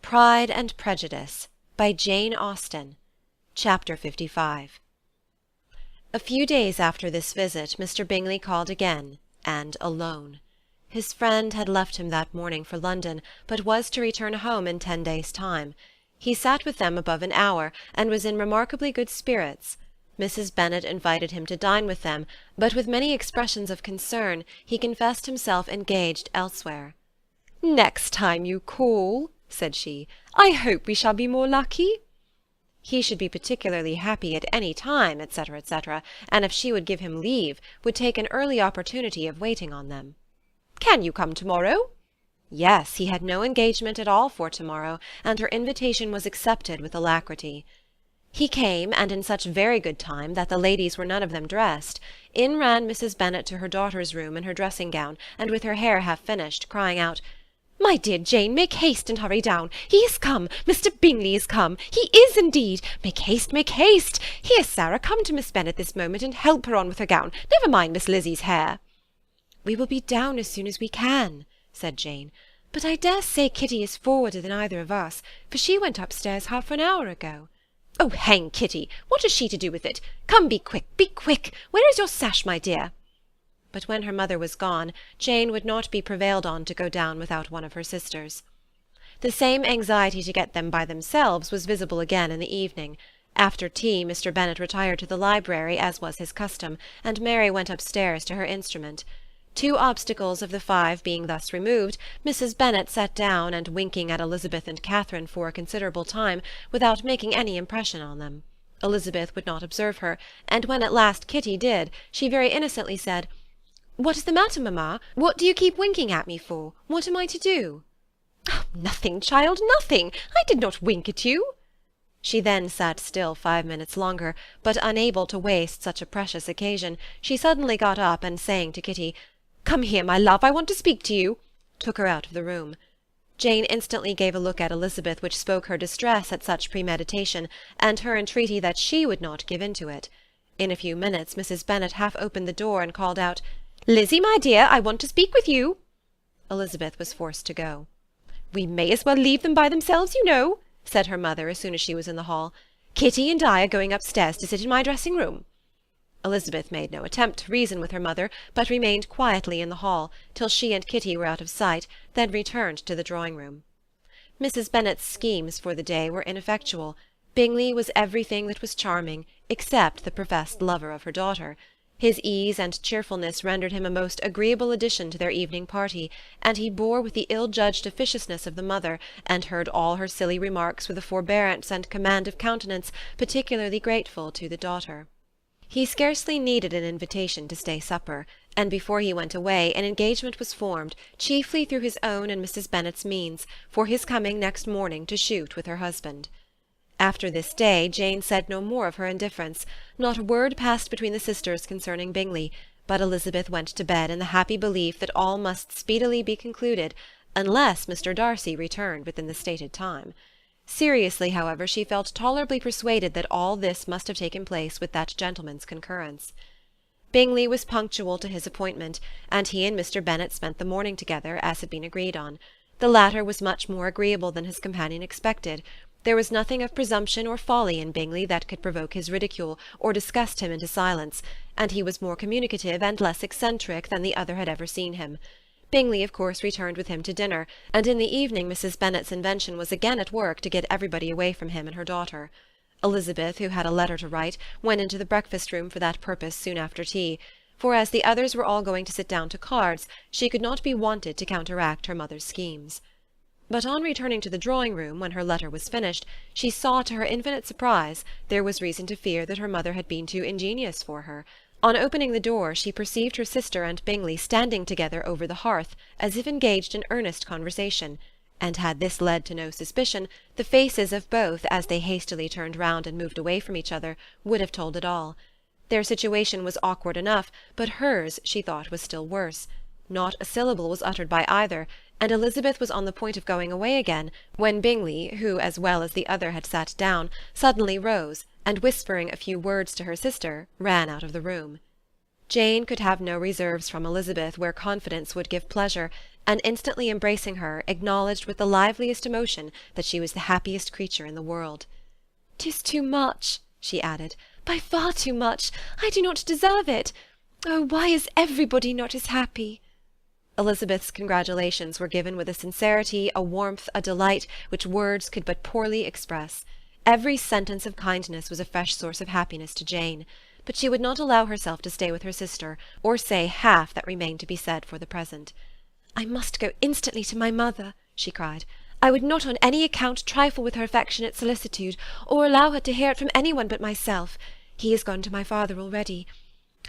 Pride and Prejudice by Jane Austen. Chapter 55. A few days after this visit, Mr. Bingley called again, and alone. His friend had left him that morning for London, but was to return home in 10 days' time. He sat with them above an hour, and was in remarkably good spirits. Mrs. Bennet invited him to dine with them, but with many expressions of concern he confessed himself engaged elsewhere. "Next time you call," said she, "I hope we shall be more lucky." He should be particularly happy at any time, etc., etc., and if she would give him leave, would take an early opportunity of waiting on them. "Can you come tomorrow?" Yes, he had no engagement at all for tomorrow, and her invitation was accepted with alacrity. He came, and in such very good time that the ladies were none of them dressed. In ran Mrs. Bennet to her daughter's room in her dressing-gown, and with her hair half finished, crying out, "My dear Jane, make haste and hurry down. He is come. Mr. Bingley is come. He is indeed. Make haste, make haste. Here, Sarah, come to Miss Bennet this moment, and help her on with her gown. Never mind Miss Lizzie's hair." "We will be down as soon as we can," said Jane. "But I dare say Kitty is forwarder than either of us, for she went upstairs half an hour ago." "Oh, hang Kitty! What has she to do with it? Come, be quick, be quick! Where is your sash, my dear?" But when her mother was gone, Jane would not be prevailed on to go down without one of her sisters. The same anxiety to get them by themselves was visible again in the evening. After tea Mr. Bennet retired to the library, as was his custom, and Mary went upstairs to her instrument. 2 obstacles of the 5 being thus removed, Mrs. Bennet sat down, and winking at Elizabeth and Catherine for a considerable time, without making any impression on them. Elizabeth would not observe her, and when at last Kitty did, she very innocently said, "What is the matter, mamma? What do you keep winking at me for? What am I to do?" "Oh, nothing, child, nothing. I did not wink at you." She then sat still 5 minutes longer, but unable to waste such a precious occasion, she suddenly got up, and saying to Kitty, "Come here, my love, I want to speak to you," took her out of the room. Jane instantly gave a look at Elizabeth which spoke her distress at such premeditation, and her entreaty that she would not give in to it. In a few minutes Mrs. Bennet half opened the door, and called out, "Lizzie, my dear, I want to speak with you." Elizabeth was forced to go. "We may as well leave them by themselves, you know," said her mother as soon as she was in the hall. "Kitty and I are going upstairs to sit in my dressing-room." Elizabeth made no attempt to reason with her mother, but remained quietly in the hall, till she and Kitty were out of sight, then returned to the drawing-room. Mrs. Bennet's schemes for the day were ineffectual. Bingley was everything that was charming, except the professed lover of her daughter. His ease and cheerfulness rendered him a most agreeable addition to their evening party, and he bore with the ill-judged officiousness of the mother, and heard all her silly remarks with a forbearance and command of countenance particularly grateful to the daughter. He scarcely needed an invitation to stay supper, and before he went away an engagement was formed, chiefly through his own and Mrs. Bennet's means, for his coming next morning to shoot with her husband. After this day Jane said no more of her indifference. Not a word passed between the sisters concerning Bingley, but Elizabeth went to bed in the happy belief that all must speedily be concluded, unless Mr. Darcy returned within the stated time. Seriously, however, she felt tolerably persuaded that all this must have taken place with that gentleman's concurrence. Bingley was punctual to his appointment, and he and Mr. Bennet spent the morning together, as had been agreed on. The latter was much more agreeable than his companion expected. There was nothing of presumption or folly in Bingley that could provoke his ridicule, or disgust him into silence, and he was more communicative and less eccentric than the other had ever seen him. Bingley, of course, returned with him to dinner, and in the evening Mrs. Bennet's invention was again at work to get everybody away from him and her daughter. Elizabeth, who had a letter to write, went into the breakfast-room for that purpose soon after tea, for as the others were all going to sit down to cards, she could not be wanted to counteract her mother's schemes. But on returning to the drawing-room, when her letter was finished, she saw, to her infinite surprise, there was reason to fear that her mother had been too ingenious for her. On opening the door, she perceived her sister and Bingley standing together over the hearth, as if engaged in earnest conversation, and had this led to no suspicion, the faces of both, as they hastily turned round and moved away from each other, would have told it all. Their situation was awkward enough, but hers, she thought, was still worse. Not a syllable was uttered by either, and Elizabeth was on the point of going away again, when Bingley, who as well as the other had sat down, suddenly rose, and whispering a few words to her sister, ran out of the room. Jane could have no reserves from Elizabeth where confidence would give pleasure, and instantly embracing her, acknowledged with the liveliest emotion that she was the happiest creature in the world. "'Tis too much," she added, "by far too much. I do not deserve it. Oh, why is everybody not as happy?" Elizabeth's congratulations were given with a sincerity, a warmth, a delight, which words could but poorly express. Every sentence of kindness was a fresh source of happiness to Jane, but she would not allow herself to stay with her sister, or say half that remained to be said for the present. "I must go instantly to my mother," she cried. "I would not on any account trifle with her affectionate solicitude, or allow her to hear it from any one but myself. He is gone to my father already.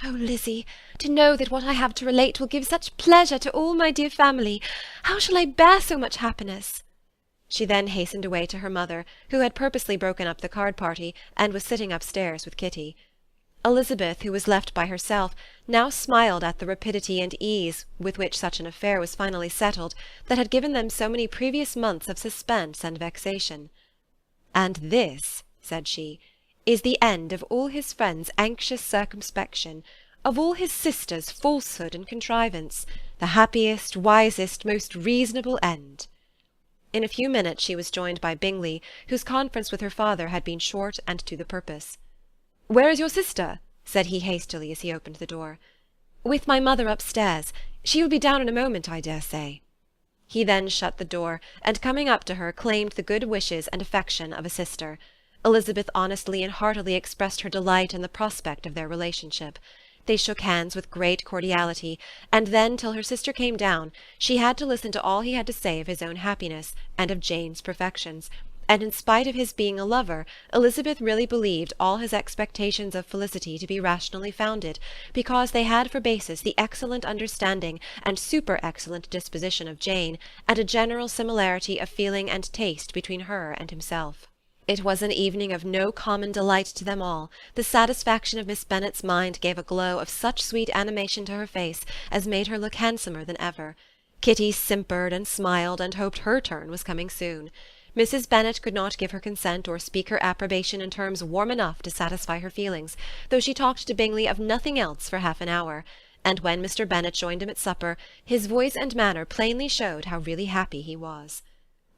Oh, Lizzie, to know that what I have to relate will give such pleasure to all my dear family! How shall I bear so much happiness?" She then hastened away to her mother, who had purposely broken up the card-party, and was sitting upstairs with Kitty. Elizabeth, who was left by herself, now smiled at the rapidity and ease with which such an affair was finally settled that had given them so many previous months of suspense and vexation. "And this," said she, "is the end of all his friends' anxious circumspection, of all his sisters' falsehood and contrivance, the happiest, wisest, most reasonable end." In a few minutes she was joined by Bingley, whose conference with her father had been short and to the purpose. "Where is your sister?" said he hastily as he opened the door. "With my mother upstairs. She will be down in a moment, I dare say." He then shut the door, and coming up to her, claimed the good wishes and affection of a sister. Elizabeth honestly and heartily expressed her delight in the prospect of their relationship. They shook hands with great cordiality, and then, till her sister came down, she had to listen to all he had to say of his own happiness, and of Jane's perfections, and in spite of his being a lover, Elizabeth really believed all his expectations of felicity to be rationally founded, because they had for basis the excellent understanding and super-excellent disposition of Jane, and a general similarity of feeling and taste between her and himself. It was an evening of no common delight to them all. The satisfaction of Miss Bennet's mind gave a glow of such sweet animation to her face as made her look handsomer than ever. Kitty simpered and smiled and hoped her turn was coming soon. Mrs. Bennet could not give her consent or speak her approbation in terms warm enough to satisfy her feelings, though she talked to Bingley of nothing else for half an hour, and when Mr. Bennet joined him at supper, his voice and manner plainly showed how really happy he was.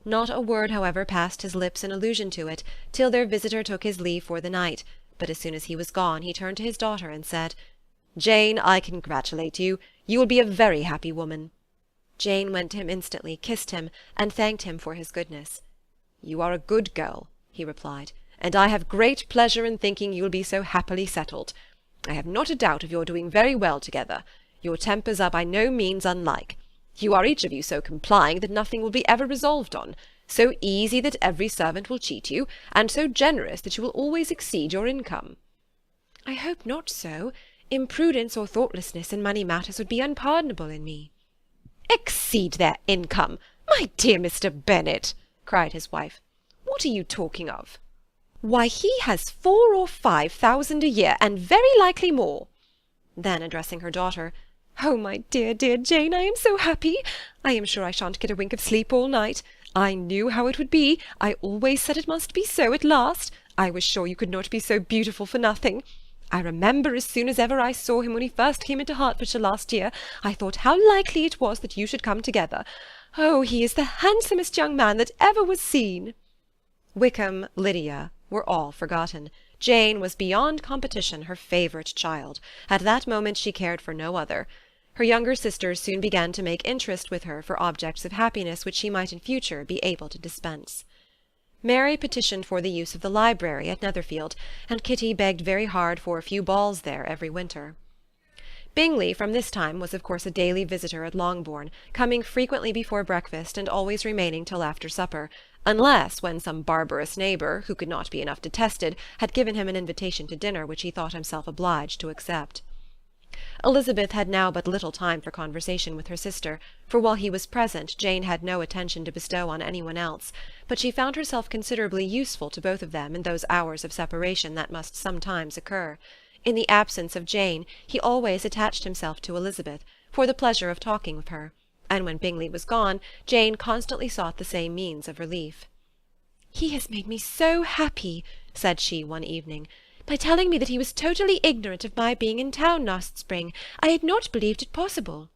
Not a word, however, passed his lips in allusion to it, till their visitor took his leave for the night, but as soon as he was gone, he turned to his daughter and said, "Jane, I congratulate you. You will be a very happy woman." Jane went to him instantly, kissed him, and thanked him for his goodness. "You are a good girl," he replied, "and I have great pleasure in thinking you will be so happily settled. I have not a doubt of your doing very well together. Your tempers are by no means unlike. You are each of you so complying that nothing will be ever resolved on, so easy that every servant will cheat you, and so generous that you will always exceed your income." "I hope not so. Imprudence or thoughtlessness in money matters would be unpardonable in me." "Exceed their income! My dear Mr. Bennet!" cried his wife. "What are you talking of?" "Why, he has 4,000 or 5,000 a year, and very likely more." Then, addressing her daughter, "Oh, my dear, dear Jane, I am so happy! I am sure I shan't get a wink of sleep all night. I knew how it would be. I always said it must be so at last. I was sure you could not be so beautiful for nothing. I remember as soon as ever I saw him when he first came into Hertfordshire last year, I thought how likely it was that you should come together. Oh, he is the handsomest young man that ever was seen." Wickham, Lydia, were all forgotten. Jane was beyond competition her favourite child. At that moment she cared for no other. Her younger sisters soon began to make interest with her for objects of happiness which she might in future be able to dispense. Mary petitioned for the use of the library at Netherfield, and Kitty begged very hard for a few balls there every winter. Bingley from this time was of course a daily visitor at Longbourn, coming frequently before breakfast and always remaining till after supper, unless when some barbarous neighbour, who could not be enough detested, had given him an invitation to dinner which he thought himself obliged to accept. Elizabeth had now but little time for conversation with her sister, for while he was present Jane had no attention to bestow on any one else, but she found herself considerably useful to both of them in those hours of separation that must sometimes occur. In the absence of Jane he always attached himself to Elizabeth, for the pleasure of talking with her, and when Bingley was gone, Jane constantly sought the same means of relief. "He has made me so happy," said she one evening, "by telling me that he was totally ignorant of my being in town last spring. I had not believed it possible."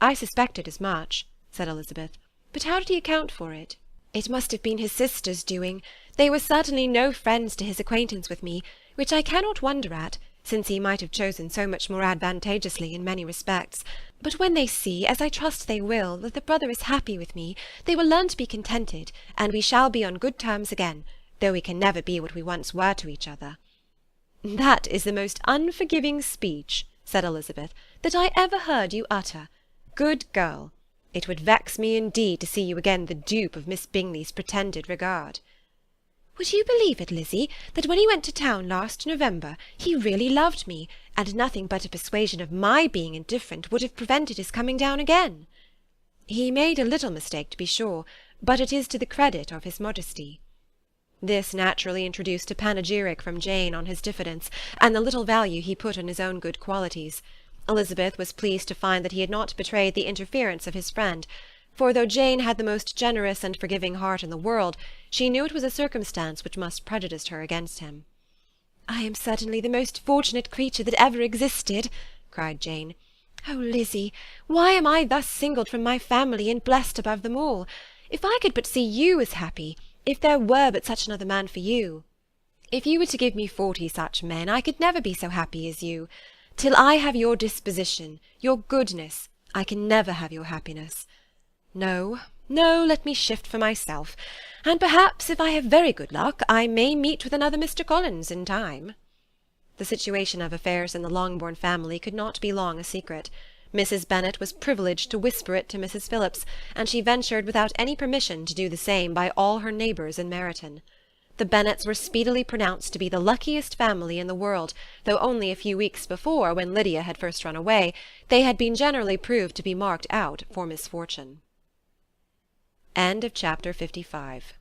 "I suspected as much," said Elizabeth. "But how did he account for it?" "It must have been his sister's doing. They were certainly no friends to his acquaintance with me, which I cannot wonder at, since he might have chosen so much more advantageously in many respects. But when they see, as I trust they will, that the brother is happy with me, they will learn to be contented, and we shall be on good terms again, though we can never be what we once were to each other." "That is the most unforgiving speech," said Elizabeth, "that I ever heard you utter. Good girl! It would vex me indeed to see you again the dupe of Miss Bingley's pretended regard." "Would you believe it, Lizzie, that when he went to town last November he really loved me, and nothing but a persuasion of my being indifferent would have prevented his coming down again?" "He made a little mistake, to be sure, but it is to the credit of his modesty." This naturally introduced a panegyric from Jane on his diffidence, and the little value he put on his own good qualities. Elizabeth was pleased to find that he had not betrayed the interference of his friend, for though Jane had the most generous and forgiving heart in the world, she knew it was a circumstance which must prejudice her against him. "I am certainly the most fortunate creature that ever existed," cried Jane. "Oh, Lizzie, why am I thus singled from my family and blessed above them all? If I could but see you as happy, if there were but such another man for you! If you were to give me 40 such men, I could never be so happy as you. Till I have your disposition, your goodness, I can never have your happiness. No, no, let me shift for myself, and perhaps, if I have very good luck, I may meet with another Mr. Collins in time." The situation of affairs in the Longbourn family could not be long a secret. Mrs. Bennet was privileged to whisper it to Mrs. Phillips, and she ventured without any permission to do the same by all her neighbours in Meryton. The Bennets were speedily pronounced to be the luckiest family in the world, though only a few weeks before, when Lydia had first run away, they had been generally proved to be marked out for misfortune. End of chapter 55.